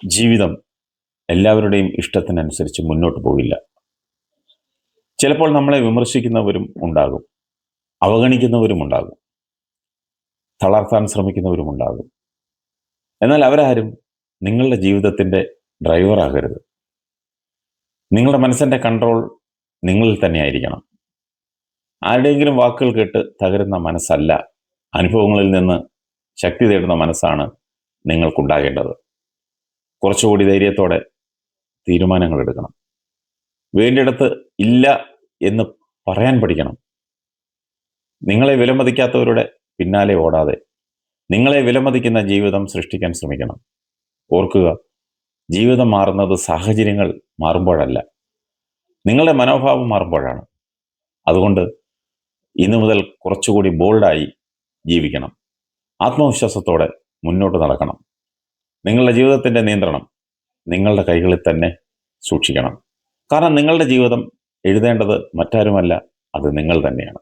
ജീവിതം എല്ലാവരുടെയും ഇഷ്ടത്തിനനുസരിച്ച് മുന്നോട്ട് പോകില്ല. ചിലപ്പോൾ നമ്മളെ വിമർശിക്കുന്നവരും ഉണ്ടാകും, അവഗണിക്കുന്നവരും ഉണ്ടാകും, തളർത്താൻ ശ്രമിക്കുന്നവരും ഉണ്ടാകും. എന്നാൽ അവരാരും നിങ്ങളുടെ ജീവിതത്തിൻ്റെ ഡ്രൈവറാകരുത്. നിങ്ങളുടെ മനസ്സിൻ്റെ കൺട്രോൾ നിങ്ങളിൽ തന്നെ ആയിരിക്കണം. ആരുടെയെങ്കിലും വാക്കുകൾ കേട്ട് തകരുന്ന മനസ്സല്ല, അനുഭവങ്ങളിൽ നിന്ന് ശക്തി തേടുന്ന മനസ്സാണ് നിങ്ങൾക്കുണ്ടാകേണ്ടത്. കുറച്ചുകൂടി ധൈര്യത്തോടെ തീരുമാനങ്ങൾ എടുക്കണം. വേണ്ടിയിടത്ത് ഇല്ല എന്ന് പറയാൻ പഠിക്കണം. നിങ്ങളെ വിലമതിക്കാത്തവരുടെ പിന്നാലെ ഓടാതെ നിങ്ങളെ വിലമതിക്കുന്ന ജീവിതം സൃഷ്ടിക്കാൻ ശ്രമിക്കണം. ഓർക്കുക, ജീവിതം മാറുന്നത് സാഹചര്യങ്ങൾ മാറുമ്പോഴല്ല, നിങ്ങളുടെ മനോഭാവം മാറുമ്പോഴാണ്. അതുകൊണ്ട് ഇന്നു മുതൽ കുറച്ചുകൂടി ബോൾഡായി ജീവിക്കണം. ആത്മവിശ്വാസത്തോടെ മുന്നോട്ട് നടക്കണം. നിങ്ങളുടെ ജീവിതത്തിൻ്റെ നിയന്ത്രണം നിങ്ങളുടെ കൈകളിൽ തന്നെ സൂക്ഷിക്കണം. കാരണം നിങ്ങളുടെ ജീവിതം എഴുതേണ്ടത് മറ്റാരുമല്ല, അത് നിങ്ങൾ തന്നെയാണ്.